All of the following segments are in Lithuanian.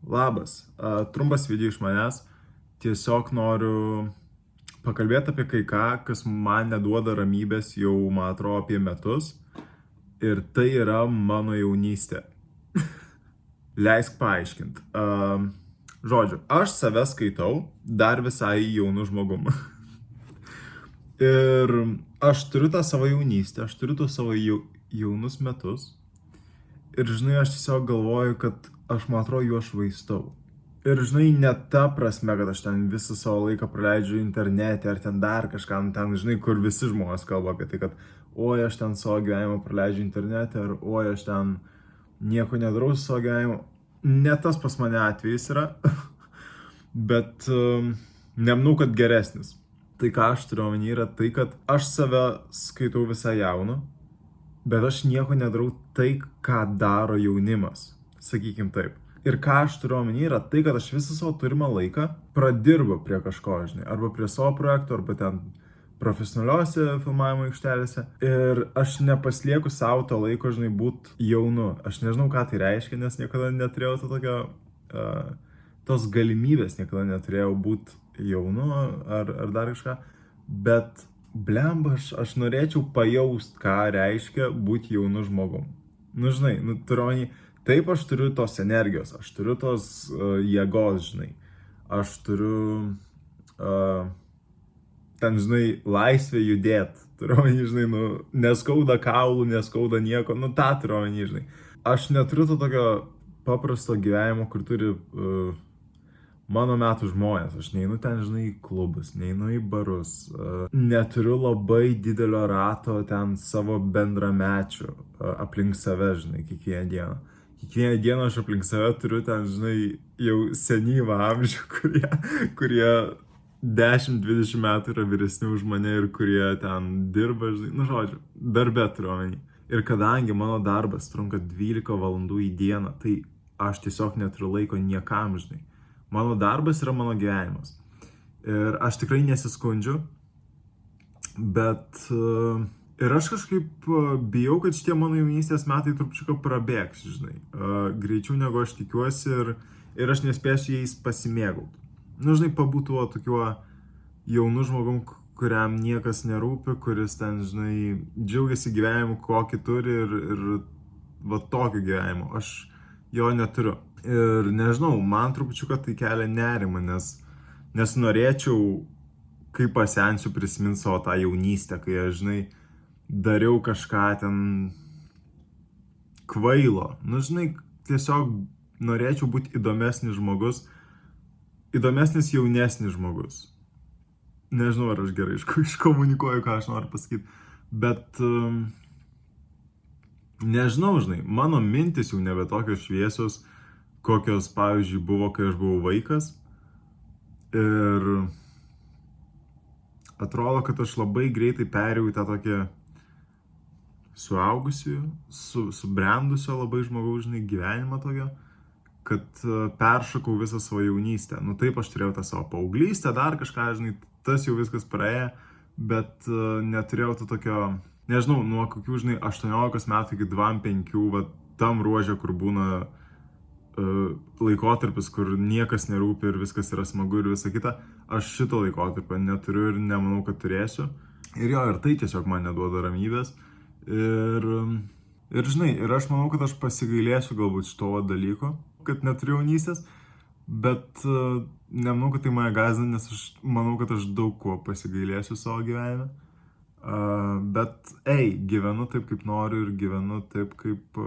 Labas. Trumpas video iš manęs. Tiesiog noriu pakalbėti apie kai ką, kas man neduoda ramybės jau, man atrodo, apie metus. Ir tai yra mano jaunystė. Leisk paaiškinti. Žodžiu, aš save skaitau dar visai jaunu žmogum. Ir aš turiu tą savo jaunystę, aš turiu tos savo jaunus metus. Ir žinai, aš tiesiog galvoju, kad aš, man atrodo, juos švaistau. Ir žinai, ne ta prasme, kad aš ten visą savo laiką praleidžiu internete ar ten dar kažką, ten, žinai, kur visi žmonės kalba apie tai, kad oi, aš ten savo gyvenimą praleidžiu internete, ar oi, aš ten nieko nedarau su savo gyvenimu. Ne tas pas mane atvejis yra, bet nemanau, kad geresnis. Tai ką aš turiu omeny yra tai, kad aš save skaitau visai jaunu, bet aš nieko nedarau tai, ką daro jaunimas, sakykim taip. Ir ką aš turiu omeny yra tai, kad aš visą savo turimą laiką pradirbu prie kažko, žinai, arba prie savo projektų, arba ten profesionaliuose filmavimo aikštelėse. Ir aš nepaslieku savo to laiko, žinai, būt jaunu. Aš nežinau, ką tai reiškia, nes niekada neturėjau to tokio, tos galimybės, niekada neturėjau būt jaunu ar dar kažką. Bet blemba, aš norėčiau pajaust, ką reiškia būti jaunu žmogum. Nu, žinai, turiu omeny, taip aš turiu tos energijos, aš turiu tos jėgos, žinai. Aš turiu ten, žinai, laisvę judėti. Turiu omeny, žinai, neskauda kaulų, neskauda nieko, tą turiu omeny, žinai. Aš neturiu to tokio paprasto gyvenimo, kur turi mano metų žmonės. Aš neinu ten, žinai, į klubus, neinu į barus. Neturiu labai didelio rato ten savo bendramečių aplink save, žinai, kiekvieną dieną. Kiekvieną dieną aš aplink save turiu ten, žinai, jau senyvą amžių, kurie 10-20 metų yra vyresni už mane ir kurie ten dirba, žinai, žodžiu, darbe turiu omeny. Ir kadangi mano darbas trunka 12 valandų į dieną, tai aš tiesiog neturiu laiko niekam, žinai. Mano darbas yra mano gyvenimas. Ir aš tikrai nesiskundžiu, bet ir aš kažkaip bijau, kad šitie mano jaunystės metai trupučiuką prabėgs, žinai. Greičiau negu aš tikiuosi ir aš nespėsiu jais pasimėgauti. Nu, žinai, pabūtų tokiuo jaunu žmogum, kuriam niekas nerūpi, kuris ten, žinai, džiaugiasi gyvenimu, kokį turi ir va tokio gyvenimo. Aš jo neturiu. Ir nežinau, man trupučiuką tai kelia nerimą, nes norėčiau, kai pasensiu, prisiminti savo tą jaunystę, kai aš, žinai, dariau kažką ten kvailo. Nu, žinai, tiesiog norėčiau būti įdomesnis žmogus, įdomesnis jaunesnis žmogus. Nežinau, ar aš gerai iškomunikuoju, ką aš noriu pasakyti, bet nežinau, žinai, mano mintis jau nebe tokios šviesios, kokios, pavyzdžiui, buvo, kai aš buvau vaikas. Ir atrodo, kad aš labai greitai perėjau į tą tokią suaugusių, subrendusio labai žmogaus, žinai, gyvenimą tokio, kad peršokau visą savo jaunystę. Nu taip, aš turėjau tą savo paauglystę, dar kažką, žinai, tas jau viskas praėjo, bet neturėjau to tokio, nežinau, nuo kokių, žinai, 18 metų iki 25, va, tam ruože, kur būna laikotarpis, kur niekas nerūpi ir viskas yra smagu ir visa kita, aš šito laikotarpio neturiu ir nemanau, kad turėsiu. Ir jo, ir tai tiesiog man neduoda ramybės. Ir žinai, ir aš manau, kad aš pasigailėsiu galbūt šito dalyko, kad neturiu jaunystės, bet nemanau, kad tai mane gąsdina, nes aš manau, kad aš daug kuo pasigailėsiu savo gyvenime. Bet, gyvenu taip, kaip noriu ir gyvenu taip, kaip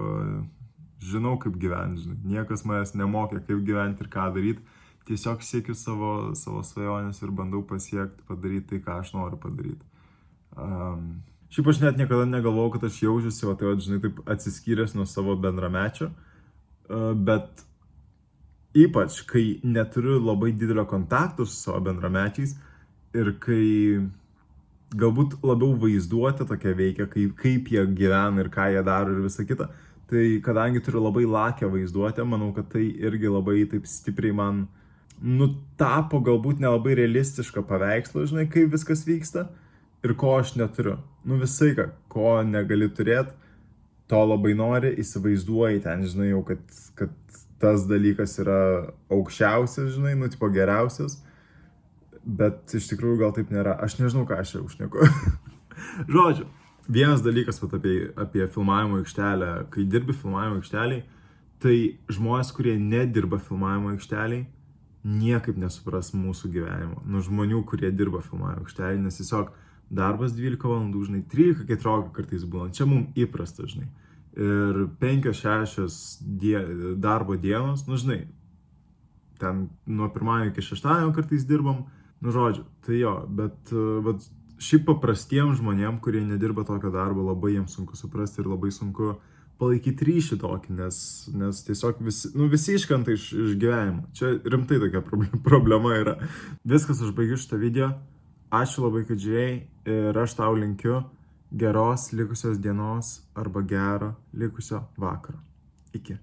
žinau, kaip gyventi, žinai. Niekas manęs nemokė, kaip gyventi ir ką daryti. Tiesiog siekiu savo svajonės ir bandau pasiekti, padaryti tai, ką aš noriu padaryti. Šiaip aš net niekada negalvojau, kad aš jaučiuosi, o tai, žinai, taip atsiskyręs nuo savo bendramečio. Bet ypač, kai neturiu labai didelio kontakto su savo bendramečiais ir kai galbūt labiau vaizduotė tokia veikia, kaip jie gyvena ir ką jie daro ir visa kita, tai kadangi turiu labai lakią vaizduotę, manau, kad tai irgi labai taip stipriai man nutapo galbūt nelabai realistišką paveikslą, žinai, kaip viskas vyksta ir ko aš neturiu. Nu visai, ko negali turėti, to labai nori, įsivaizduoji ten, žinai, jau, kad tas dalykas yra aukščiausias, žinai, nu, tipo geriausias, bet iš tikrųjų gal taip nėra. Aš nežinau, ką aš čia užneku. Žodžiu, vienas dalykas vat, apie filmavimo aikštelę, kai dirbi filmavimo aikšteliai, tai žmonės, kurie nedirba filmavimo aikšteliai, niekaip nesupras mūsų gyvenimo. Nu, žmonių, kurie dirba filmavimo aikšteliai, nes tiesiog darbas 12 valandų, žinai, 13-14 kartais būna. Čia mums įprasta, žinai. Ir 5-6 darbo dienos, nu, žinai, ten nuo pirmadienio iki šeštadienio kartais dirbam, nu, žodžiu, tai jo, bet šiaip paprastiems žmonėms, kurie nedirba tokio darbo, labai jiems sunku suprasti ir labai sunku palaikyti ryšį tokį, nes tiesiog visi iškrenta iš gyvenimo. Čia rimtai tokia problema yra. Viskas, aš baigiu šitą video. Ačiū labai, kad žiūrėjai ir aš tau linkiu geros likusios dienos arba gero likusio vakaro. Iki.